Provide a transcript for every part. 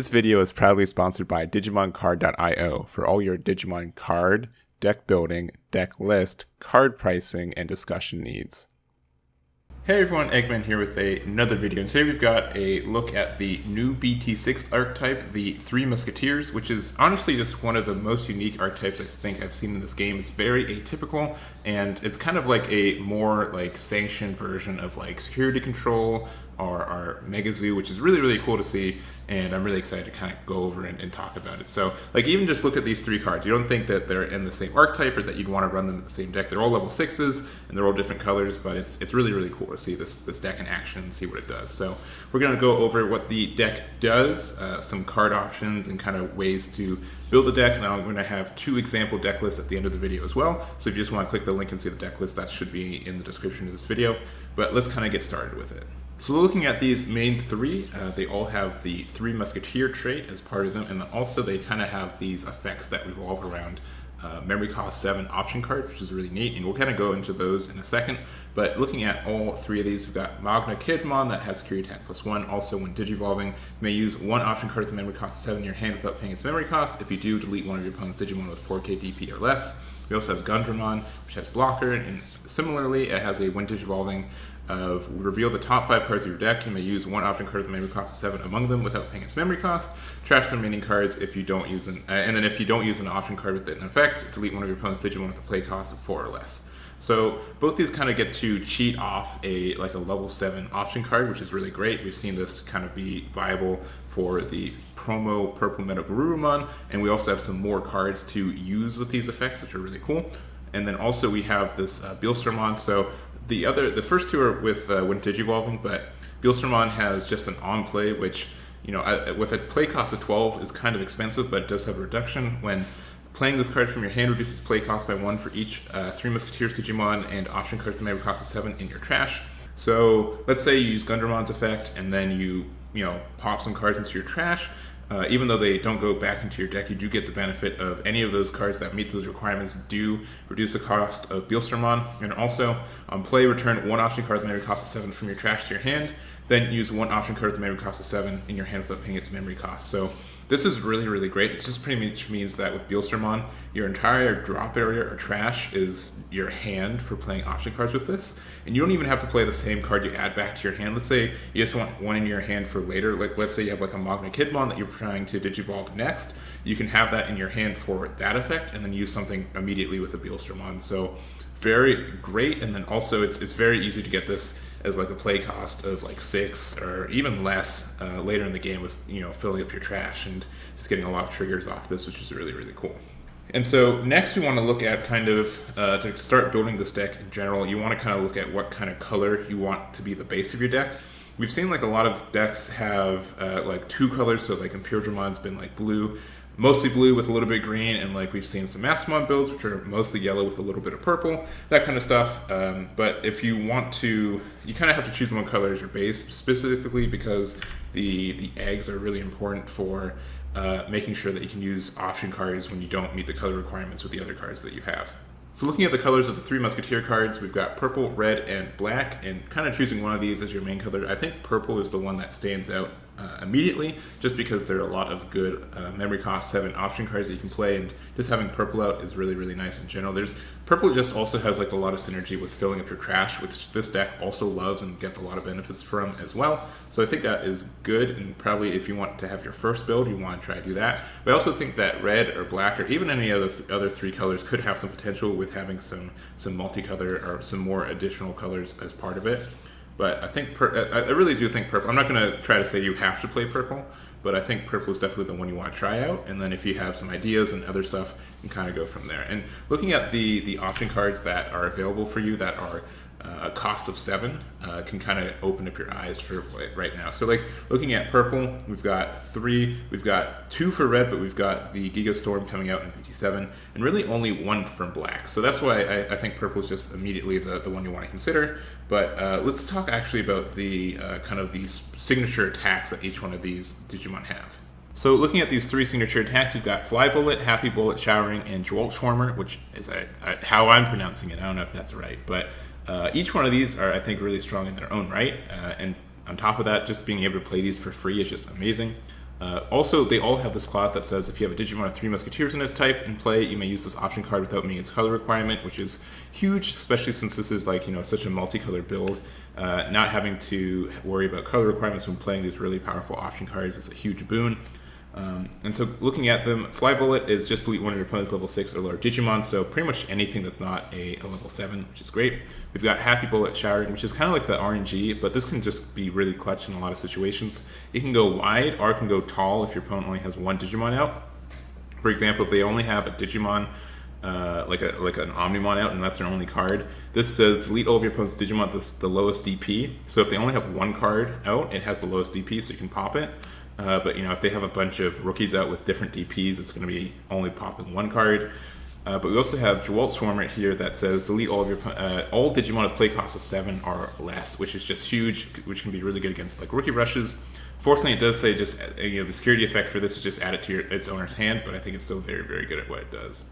This video is proudly sponsored by DigimonCard.io for all your Digimon card, deck building, deck list, card pricing, and discussion needs. Hey everyone, Egman here with another video, and today we've got a look at the new BT6 archetype, the Three Musketeers, which is honestly just one of the most unique archetypes I think I've seen in this game. It's very atypical, and it's kind of like a more like sanctioned version of like security control or our Mega Zoo, which is really, really cool to see, and I'm really excited to kind of go over and talk about it. So, like, even just look at these three cards. You don't think that they're in the same archetype or that you'd want to run them in the same deck. They're all level 6s, and they're all different colors, but it's really, really cool to see this deck in action and see what it does. So, we're going to go over what the deck does, some card options, and kind of ways to build the deck. Now, I'm going to have 2 example deck lists at the end of the video as well, so if you just want to click the link and see the deck list, that should be in the description of this video. But let's kind of get started with it. So looking at these main 3, they all have the Three Musketeer trait as part of them, and also they kind of have these effects that revolve around memory cost 7 option cards, which is really neat, and we'll kind of go into those in a second. But looking at all 3 of these, we've got Digimon that has security attack +1. Also, when digivolving, you may use 1 option card with the memory cost of 7 in your hand without paying its memory cost. If you do, delete one of your opponent's Digimon with 4k DP or less. We also have Gundramon, which has blocker, and similarly, it has a when digivolving of reveal the top 5 cards of your deck. You may use 1 option card with a memory cost of 7 among them without paying its memory cost. Trash the remaining cards if you don't use and then if you don't use an option card with it in effect, delete one of your opponent's Digimon with a play cost of 4 or less. So both these kind of get to cheat off a level 7 option card, which is really great. We've seen this kind of be viable for the promo Purple Metal Garurumon, and we also have some more cards to use with these effects, which are really cool. And then also we have this Biscuit. So the first 2 are with when digivolving, but Biscuit has just an on play, which, you know, with a play cost of 12 is kind of expensive, but it does have a reduction. When playing this card from your hand reduces play cost by 1 for each Three Musketeers Digimon and option card with the memory cost of 7 in your trash. So let's say you use Gundramon's effect and then you pop some cards into your trash. Even though they don't go back into your deck, you do get the benefit of any of those cards that meet those requirements do reduce the cost of Biscuit. And also, on play, return 1 option card with memory cost of 7 from your trash to your hand, then use 1 option card with memory cost of 7 in your hand without paying its memory cost. So this is really, really great. It just pretty much means that with Biscuit, your entire drop area or trash is your hand for playing option cards with this. And you don't even have to play the same card you add back to your hand. Let's say you just want 1 in your hand for later. Like, let's say you have like a Digimon that you're trying to digivolve next. You can have that in your hand for that effect and then use something immediately with a Biscuit. So very great. And then also it's very easy to get this as like a play cost of like 6 or even less later in the game with, filling up your trash and just getting a lot of triggers off this, which is really, really cool. And so next we want to look at kind of, to start building this deck in general, you want to kind of look at what kind of color you want to be the base of your deck. We've seen like a lot of decks have like 2 colors, so like Imperialmon's been like blue, mostly blue with a little bit of green, and like we've seen some Mastamon builds which are mostly yellow with a little bit of purple, that kind of stuff. But if you want to, you kind of have to choose one color as your base, specifically because the eggs are really important for making sure that you can use option cards when you don't meet the color requirements with the other cards that you have. So looking at the colors of the Three Musketeer cards, we've got purple, red, and black, and kind of choosing one of these as your main color. I think purple is the one that stands out immediately, just because there are a lot of good memory cost 7 option cards that you can play, and just having purple out is really, really nice in general. Purple just also has like a lot of synergy with filling up your trash, which this deck also loves and gets a lot of benefits from as well. So I think that is good, and probably if you want to have your first build, you want to try to do that. But I also think that red or black or even any other 3 colors could have some potential with having some multicolor or some more additional colors as part of it. But I think I really do think purple. I'm not going to try to say you have to play purple, but I think purple is definitely the one you want to try out. And then if you have some ideas and other stuff, you can kind of go from there. And looking at the option cards that are available for you that are a cost of 7 can kind of open up your eyes for right now. So like looking at purple, we've got 2 for red, but we've got the Giga Storm coming out in BT7, and really only 1 from black. So that's why I think purple is just immediately the one you want to consider. But let's talk actually about the kind of these signature attacks that each one of these Digimon have. So looking at these 3 signature attacks, we've got Fly Bullet, Happy Bullet, Showering, and Joltschwarmer, which is how I'm pronouncing it. I don't know if that's right, but each one of these are, I think, really strong in their own right. And on top of that, just being able to play these for free is just amazing. Also, they all have this clause that says if you have a Digimon of Three Musketeers in its type in play, you may use this option card without meeting its color requirement, which is huge, especially since this is like, such a multicolored build. Not having to worry about color requirements when playing these really powerful option cards is a huge boon. And so looking at them, Fly Bullet is just delete one of your opponent's level 6 or lower Digimon, so pretty much anything that's not a level 7, which is great. We've got Happy Bullet Showering, which is kind of like the RNG, but this can just be really clutch in a lot of situations. It can go wide, or it can go tall if your opponent only has one Digimon out. For example, if they only have a Digimon, like an Omnimon out, and that's their only card, this says delete all of your opponent's Digimon with the lowest DP. So if they only have one card out, it has the lowest DP, so you can pop it. But if they have a bunch of rookies out with different DPs, it's going to be only popping one card. But we also have Jewelt Swarm right here that says delete all of your all Digimon with play cost of 7 or less, which is just huge, which can be really good against like rookie rushes. Fortunately, it does say just the security effect for this is just add it to its owner's hand, but I think it's still very, very good at what it does.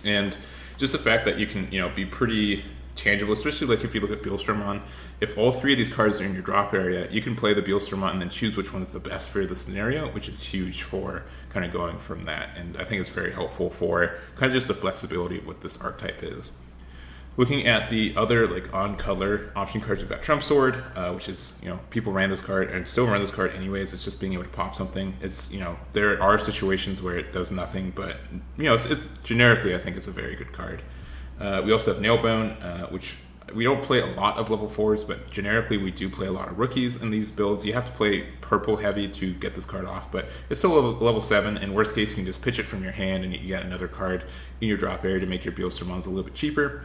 And just the fact that you can be pretty tangible, especially like if you look at Beelstromon, if all three of these cards are in your drop area, you can play the Beelstromon and then choose which one is the best for the scenario, which is huge for kind of going from that. And I think it's very helpful for kind of just the flexibility of what this archetype is. Looking at the other like on color option cards, we've got Trump Sword, which is people ran this card and still run this card anyways. It's just being able to pop something. It's there are situations where it does nothing, but it's generically I think it's a very good card. We also have Nailbone, which we don't play a lot of level 4s, but generically we do play a lot of rookies in these builds. You have to play purple heavy to get this card off, but it's still level 7. In worst case, you can just pitch it from your hand and you get another card in your drop area to make your Beelstromons a little bit cheaper.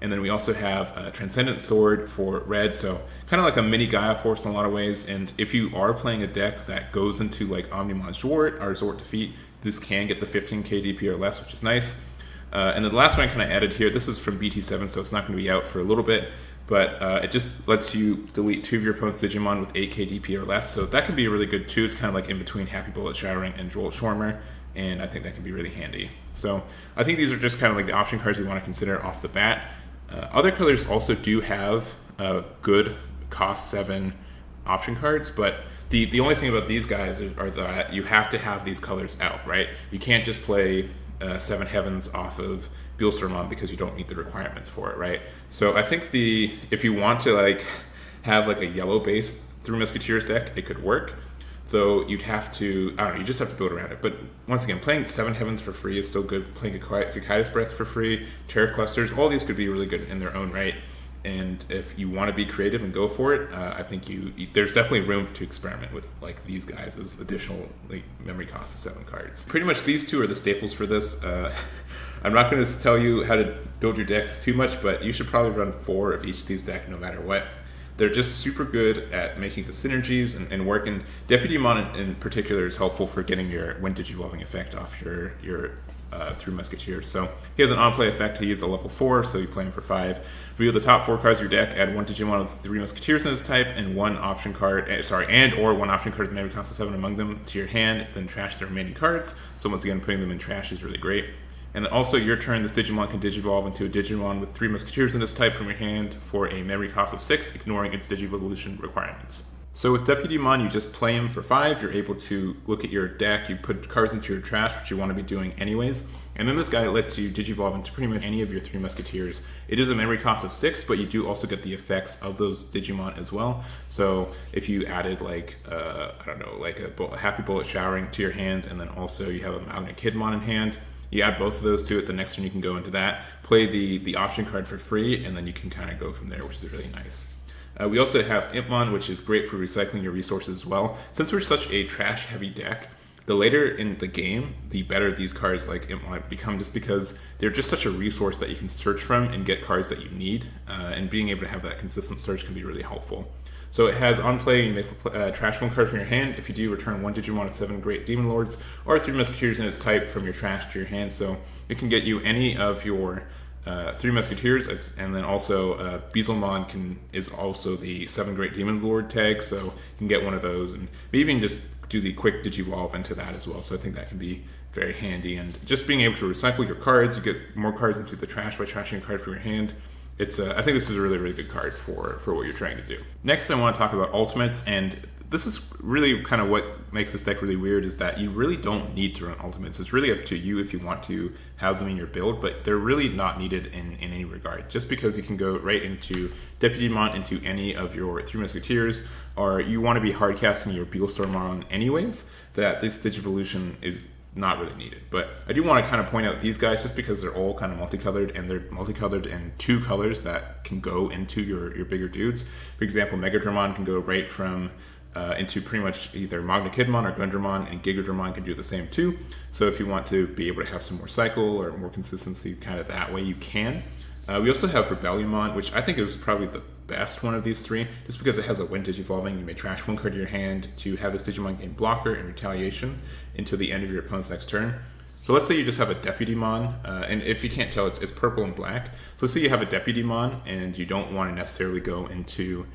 And then we also have Transcendent Sword for red, so kind of like a mini Gaia Force in a lot of ways. And if you are playing a deck that goes into like Omnimon Zwart or Zwart Defeat, this can get the 15k DP or less, which is nice. And then the last one I kind of added here, this is from BT7, so it's not going to be out for a little bit, but it just lets you delete 2 of your opponent's Digimon with 8k DP or less, so that can be really good too. It's kind of like in between Happy Bullet Showering and Jewelt Swarmer, and I think that can be really handy. So I think these are just kind of like the option cards we want to consider off the bat. Other colors also do have good cost 7 option cards, but the only thing about these guys are that you have to have these colors out, right? You can't just play 7 Heavens off of Beelstromon because you don't meet the requirements for it, right? So I think if you want to like have like a yellow based Three Musketeers deck, it could work. Though you'd have to, I don't know, you just have to build around it. But once again, playing 7 Heavens for free is still good. Playing Kikaitis Breath for free, Terror Clusters, all these could be really good in their own right. And if you want to be creative and go for it, I think there's definitely room to experiment with like these guys as additional like memory cost of 7 cards. Pretty much these two are the staples for this. I'm not going to tell you how to build your decks too much, but you should probably run 4 of each of these decks no matter what. They're just super good at making the synergies and work. And Deputymon in particular is helpful for getting your Wind Digivolving effect off your Three Musketeers. So he has an on-play effect. He is a level 4, so you play him for 5. Reveal the top 4 cards of your deck. Add 1 Digimon with Three Musketeers in this type, and one option card. Or one option card with memory cost of 7 among them to your hand. Then trash the remaining cards. So once again, putting them in trash is really great. And also, your turn, this Digimon can Digivolve into a Digimon with Three Musketeers in this type from your hand for a memory cost of 6, ignoring its Digivolution requirements. So with Deputymon, you just play him for 5. You're able to look at your deck. You put cards into your trash, which you want to be doing anyways. And then this guy lets you Digivolve into pretty much any of your Three Musketeers. It is a memory cost of 6, but you do also get the effects of those Digimon as well. So if you added like, a Happy Bullet Showering to your hand, and then also you have a Magnet Kidmon in hand, you add both of those to it. The next turn you can go into that, play the option card for free, and then you can kind of go from there, which is really nice. We also have Impmon, which is great for recycling your resources as well. Since we're such a trash-heavy deck, the later in the game, the better these cards like Impmon become, just because they're just such a resource that you can search from and get cards that you need, and being able to have that consistent search can be really helpful. So it has on play, you may trash 1 card from your hand. If you do, return 1 Digimon with 7 Great Demon Lords or 3 Musketeers in its type from your trash to your hand. So it can get you any of your 3 Musketeers, and then also Beelzemon is also the 7 Great Demon Lord tag, so you can get one of those, and maybe even just do the quick Digivolve into that as well. So I think that can be very handy, and just being able to recycle your cards, you get more cards into the trash by trashing a card from your hand. I think this is a really, really good card for what you're trying to do. Next, I want to talk about Ultimates, and this is really kind of what makes this deck really weird, is that you really don't need to run ultimates. It's really up to you if you want to have them in your build, but they're really not needed in any regard. Just because you can go right into Digimon into any of your Three Musketeers, or you want to be hard casting your Beelstormon anyways, that this Digivolution is not really needed. But I do want to kind of point out these guys just because they're all kind of multicolored, and they're multicolored in 2 colors that can go into your bigger dudes. For example, Megadramon can go right from into pretty much either Magnakidmon or Gundramon, and Gigadramon can do the same too. So if you want to be able to have some more cycle or more consistency kind of that way, you can. We also have Rebellionmon, which I think is probably the best one of these 3, just because it has a Wind Digivolving. You may trash 1 card to your hand to have this Digimon gain blocker and retaliation until the end of your opponent's next turn. So let's say you just have a Deputymon, and if you can't tell, it's purple and black. So let's say you have a Deputymon and you don't want to necessarily go into,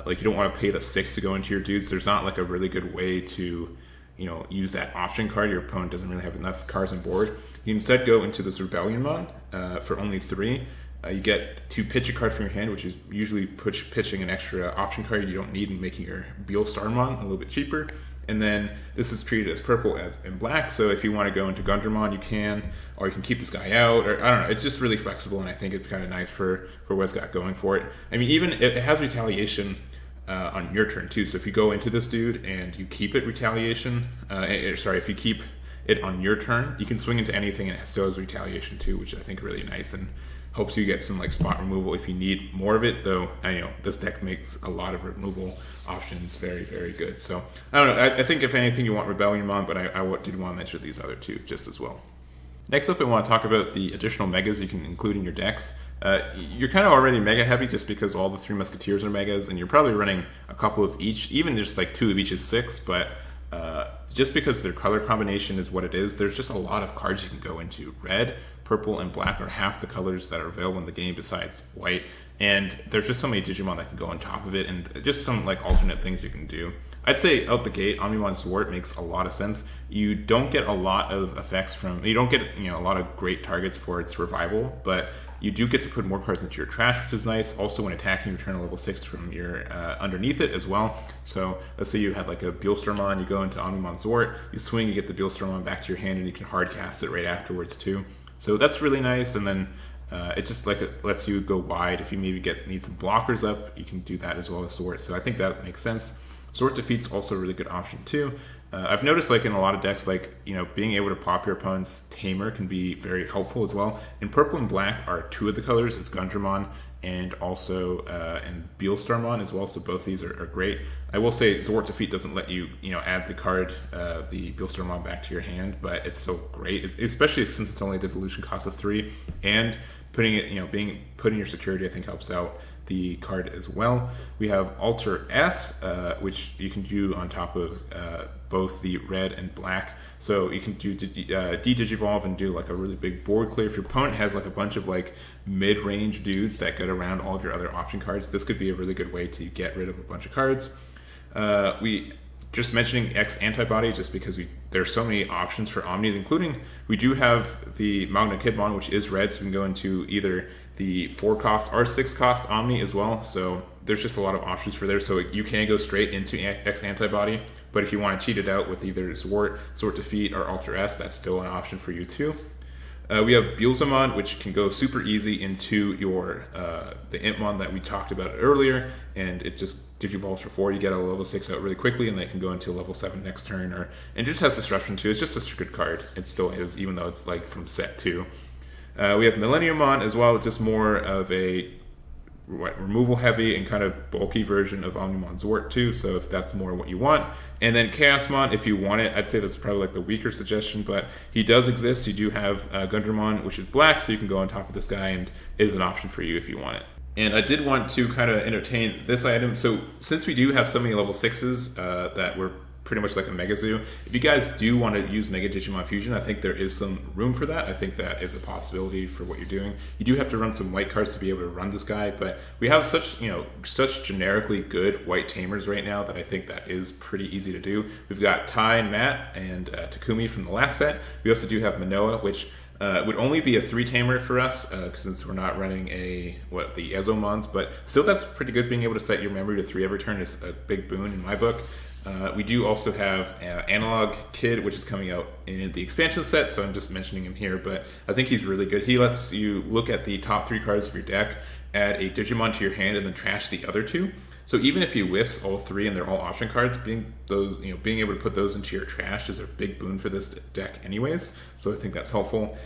like you don't want to pay the 6 to go into your dudes. There's not like a really good way to, you know, use that option card. Your opponent doesn't really have enough cards on board. You can instead go into this Rebellionmon for only 3. You get to pitch a card from your hand, which is usually pitching an extra option card you don't need and making your Beelstormon a little bit cheaper. And then this is treated as purple and black, so if you want to go into Gundramon, you can, or you can keep this guy out, or I don't know. It's just really flexible, and I think it's kind of nice for what it's got going for it. I mean, even it has retaliation on your turn too. So if you go into this dude and you keep it retaliation, if you keep it on your turn, you can swing into anything, and it still has retaliation too, which I think is really nice and helps you get some like spot removal if you need more of it. Though I know this deck makes a lot of removal options very, very good. So I don't know. I think if anything you want Rebellionmon, but I did want to mention these other 2 just as well. Next up, I want to talk about the additional megas you can include in your decks. You're kind of already mega heavy just because all the Three Musketeers are megas, and you're probably running a couple of each. Even just like 2 of each is 6, but just because their color combination is what it is, there's just a lot of cards you can go into. Red, purple, and black are half the colors that are available in the game besides white, and there's just so many Digimon that can go on top of it, and just some like alternate things you can do. I'd say out the gate, Omnimon Zwart makes a lot of sense. You don't get a lot of effects from, you don't get a lot of great targets for its revival, but you do get to put more cards into your trash, which is nice. Also, when attacking, you return a level 6 from your underneath it as well. So let's say you had like a Beelstormon, you go into Omnimon Zwart, you swing, you get the Beelstormon back to your hand, and you can hard cast it right afterwards too. So that's really nice, and then it just like it lets you go wide. If you maybe need some blockers up, you can do that as well as Zwart. So I think that makes sense. Zwart Defeat's also a really good option too. I've noticed like in a lot of decks, like, being able to pop your opponent's Tamer can be very helpful as well. In purple and black are 2 of the colors. It's Gundramon and also and Beelstormon as well. So both these are great. I will say Zwart Defeat doesn't let you add the card, the Beelstormon back to your hand, but it's so great, especially since it's only a devolution cost of 3, and putting it put in your security I think helps out the card as well. We have Alter S, which you can do on top of both the red and black. So you can do de-digivolve and do like a really big board clear. If your opponent has like a bunch of like mid-range dudes that get around all of your other option cards, this could be a really good way to get rid of a bunch of cards. We just mentioning X Antibody just because there's so many options for Omnis, including we do have the Magnakidmon, which is red, so we can go into either the 4-cost or 6-cost Omni as well. So there's just a lot of options for there. So you can go straight into X Antibody, but if you want to cheat it out with either Zwart Defeat, or Alter S, that's still an option for you too. We have Beelzemon, which can go super easy into your the Impmon that we talked about earlier, and it just digivolves for 4. You get a level 6 out really quickly, and they can go into a level 7 next turn, and just has Disruption too. It's just such a good card. It still is, even though it's like from set 2. We have Millenniummon as well. It's just more of a removal heavy and kind of bulky version of Omnimon Zwart too, so if that's more what you want. And then Chaosmon, if you want it, I'd say that's probably like the weaker suggestion, but he does exist. You do have Gundramon, which is black, so you can go on top of this guy, and is an option for you if you want it. And I did want to kind of entertain this item. So since we do have so many level 6s that we're pretty much like a Mega Zoo, if you guys do want to use Mega Digimon Fusion, I think there is some room for that. I think that is a possibility for what you're doing. You do have to run some white cards to be able to run this guy, but we have such generically good white tamers right now that I think that is pretty easy to do. We've got Tai and Matt and Takumi from the last set. We also do have Manoa, which It would only be a 3-tamer for us, since we're not running the Ezomons, but still that's pretty good. Being able to set your memory to 3 every turn is a big boon in my book. We do also have Analog Kid, which is coming out in the expansion set, so I'm just mentioning him here, but I think he's really good. He lets you look at the top 3 cards of your deck, add a Digimon to your hand, and then trash the other 2. So even if he whiffs all 3 and they're all option cards, being able to put those into your trash is a big boon for this deck anyways, so I think that's helpful.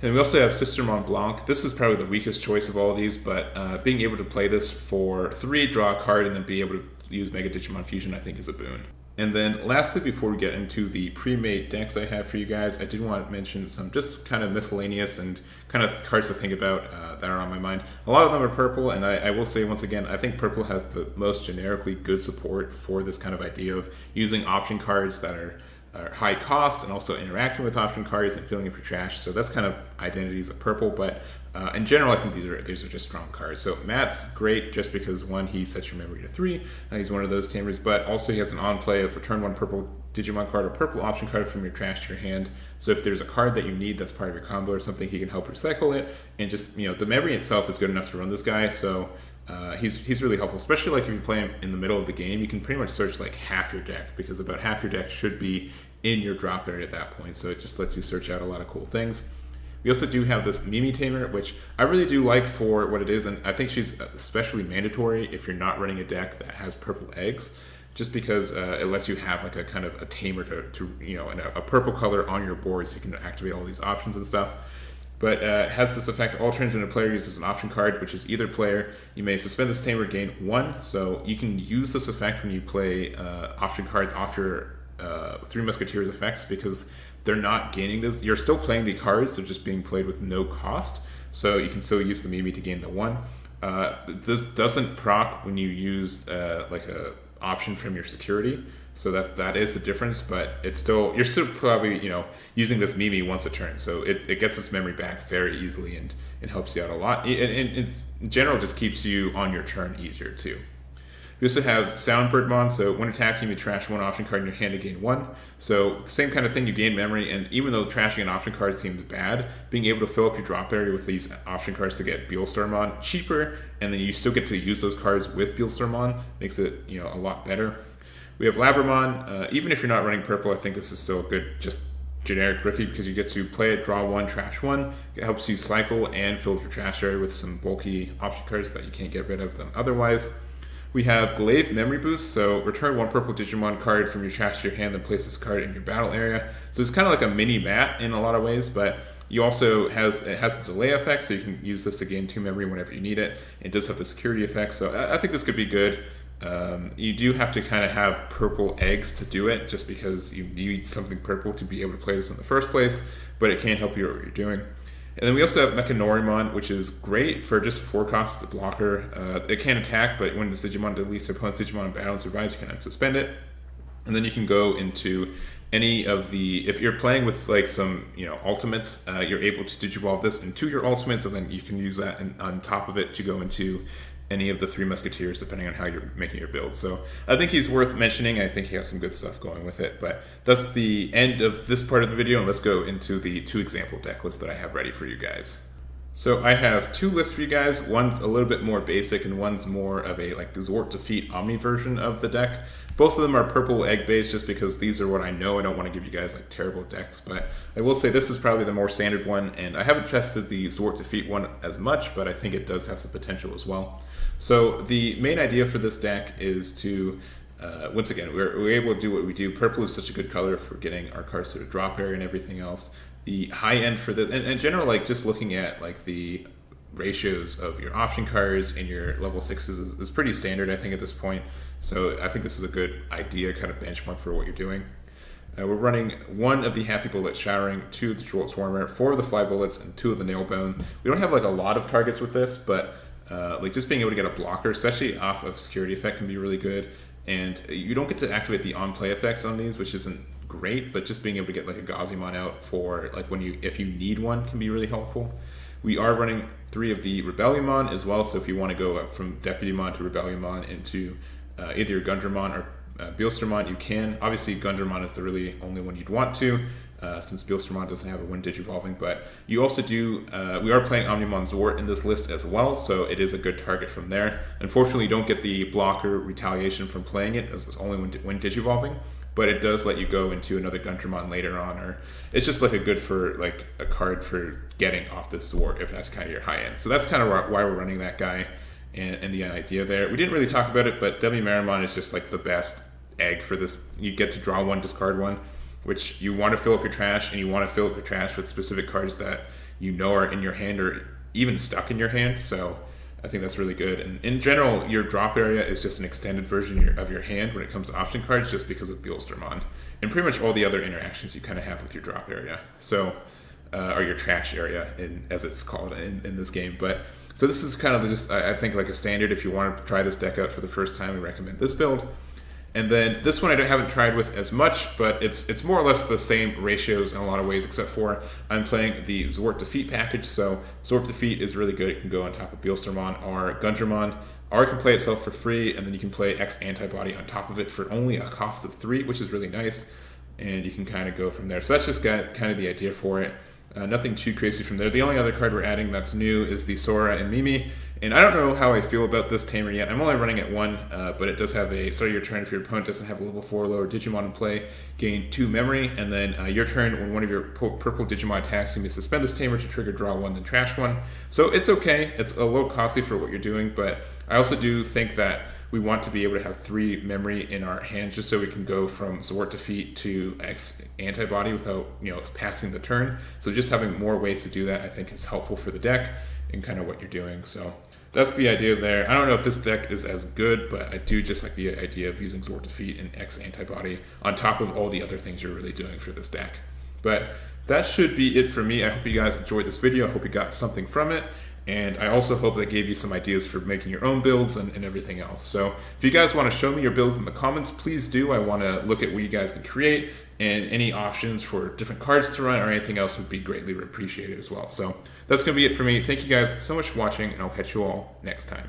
And we also have Sister Mont Blanc. This is probably the weakest choice of all of these, but being able to play this for 3, draw a card, and then be able to use Mega Digimon Fusion, I think is a boon. And then lastly, before we get into the pre-made decks I have for you guys, I did want to mention some just kind of miscellaneous and kind of cards to think about that are on my mind. A lot of them are purple, and I will say once again, I think purple has the most generically good support for this kind of idea of using option cards that are high cost and also interacting with option cards and filling up your trash. So that's kind of identities of purple, but in general, I think these are just strong cards. So Matt's great just because, one, he sets your memory to 3, he's one of those tamers, but also he has an on-play of return 1 purple Digimon card or purple option card from your trash to your hand. So if there's a card that you need that's part of your combo or something, he can help recycle it, and just, the memory itself is good enough to run this guy, so he's really helpful, especially like if you play him in the middle of the game. You can pretty much search like half your deck, because about half your deck should be in your drop area at that point, so it just lets you search out a lot of cool things. We also do have this Mimi Tamer, which I really do like for what it is, and I think she's especially mandatory if you're not running a deck that has purple eggs, just because it lets you have like a kind of a tamer to and a purple color on your board, so you can activate all these options and stuff. But it has this effect: all turns when a player uses an option card, which is either player, you may suspend this tamer, gain 1. So you can use this effect when you play option cards off your Three Musketeers effects, because they're not gaining this. You're still playing the cards, they're just being played with no cost. So you can still use the Mimi to gain the 1. This doesn't proc when you use like a option from your security. So that is the difference, but you're still probably using this Mimi once a turn, so it gets its memory back very easily, and it helps you out a lot. And in general, just keeps you on your turn easier too. We also have Soundbirdmon, so when attacking, you trash 1 option card in your hand to gain 1. So same kind of thing, you gain memory, and even though trashing an option card seems bad, being able to fill up your drop area with these option cards to get Beelstarmon cheaper, and then you still get to use those cards with Beelstarmon, makes it a lot better. We have Labramon. Even if you're not running purple, I think this is still a good, just generic rookie, because you get to play it, draw 1, trash 1. It helps you cycle and fill up your trash area with some bulky option cards that you can't get rid of them otherwise. We have Glaive Memory Boost, so return 1 purple Digimon card from your trash to your hand, then place this card in your battle area. So it's kind of like a mini mat in a lot of ways, but you also it has the delay effect, so you can use this to gain 2 memory whenever you need it. It does have the security effect, so I think this could be good. You do have to kind of have purple eggs to do it, just because you need something purple to be able to play this in the first place, but it can help you with what you're doing. And then we also have Mechanorimon, which is great for just 4 costs blocker. It can attack, but when this Digimon deletes their opponent's Digimon in battle and survives, you can unsuspend it. And then you can go into any of the, if you're playing with like some ultimates, you're able to Digivolve this into your ultimates, and then you can use that on top of it to go into any of the Three Musketeers, depending on how you're making your build. So I think he's worth mentioning. I think he has some good stuff going with it. But that's the end of this part of the video, and let's go into the 2 example deck lists that I have ready for you guys. So I have 2 lists for you guys. One's a little bit more basic, and one's more of a like Zort Defeat Omni version of the deck. Both of them are purple egg based, just because these are what I know. I don't want to give you guys like terrible decks, but I will say this is probably the more standard one, and I haven't tested the Zort Defeat one as much, but I think it does have some potential as well. So the main idea for this deck is to once again, we're able to do what we do. Purple is such a good color for getting our cards to the drop area and everything else. The high end for the, and in general, like just looking at like the ratios of your option cards and your level 6s is pretty standard, I think, at this point. So I think this is a good idea, kind of benchmark for what you're doing. We're running 1 of the Happy Bullet Showering, 2 of the Jolt Swarmer, 4 of the Fly Bullets, and 2 of the Nail Bone. We don't have like a lot of targets with this, but like just being able to get a blocker, especially off of security effect, can be really good. And you don't get to activate the on-play effects on these, which isn't great, but just being able to get like a Gazimon out for like if you need one can be really helpful. We are running 3 of the Rebellionmon as well, so if you want to go up from Deputymon to Rebellionmon into either Gundramon or Beelstarmon, you can. Obviously Gundramon is the really only one you'd want to. since Bielstermon doesn't have a Wind Digivolving. But you also do, we are playing Omnimon Zwart in this list as well, so it is a good target from there. Unfortunately, you don't get the blocker retaliation from playing it, as it's only Wind Digivolving, but it does let you go into another Gundramon later on, or it's just like a good for like a card for getting off the Zwart if that's kind of your high end. So that's kind of why we're running that guy and the idea there. We didn't really talk about it, but W Marimon is just like the best egg for this. You get to draw one, discard one, which you want to fill up your trash, and you want to fill up your trash with specific cards that you know are in your hand or even stuck in your hand. So I think that's really good. And in general, your drop area is just an extended version of your hand when it comes to option cards, just because of Bielstermon and pretty much all the other interactions you kind of have with your drop area. So, or your trash area, as it's called in this game. But so this is kind of just, I think, like a standard. If you want to try this deck out for the first time, we recommend this build. And then this one I haven't tried with as much, but it's more or less the same ratios in a lot of ways, except for I'm playing the Zwart Defeat package. So Zwart Defeat is really good. It can go on top of Bielstermon or Gundramon, or it can play itself for free, and then you can play X Antibody on top of it for only a cost of 3, which is really nice. And you can kind of go from there. So that's just kind of the idea for it. Nothing too crazy from there. The only other card we're adding that's new is the Sora and Mimi. And I don't know how I feel about this tamer yet. I'm only running at 1, but it does have a start of your turn. If your opponent doesn't have a level 4 or lower Digimon in play, gain 2 memory. And then your turn, when one of your purple Digimon attacks, you may suspend this tamer to trigger draw 1, then trash 1. So it's okay. It's a little costly for what you're doing, but I also do think that we want to be able to have 3 memory in our hands, just so we can go from Zwart Defeat to X Antibody without, passing the turn. So just having more ways to do that, I think, is helpful for the deck and kind of what you're doing. So that's the idea there. I don't know if this deck is as good, but I do just like the idea of using Zwart Defeat and X Antibody on top of all the other things you're really doing for this deck. But that should be it for me. I hope you guys enjoyed this video. I hope you got something from it. And I also hope that gave you some ideas for making your own builds and everything else. So if you guys want to show me your builds in the comments, please do. I want to look at what you guys can create, and any options for different cards to run or anything else would be greatly appreciated as well. So that's going to be it for me. Thank you guys so much for watching, and I'll catch you all next time.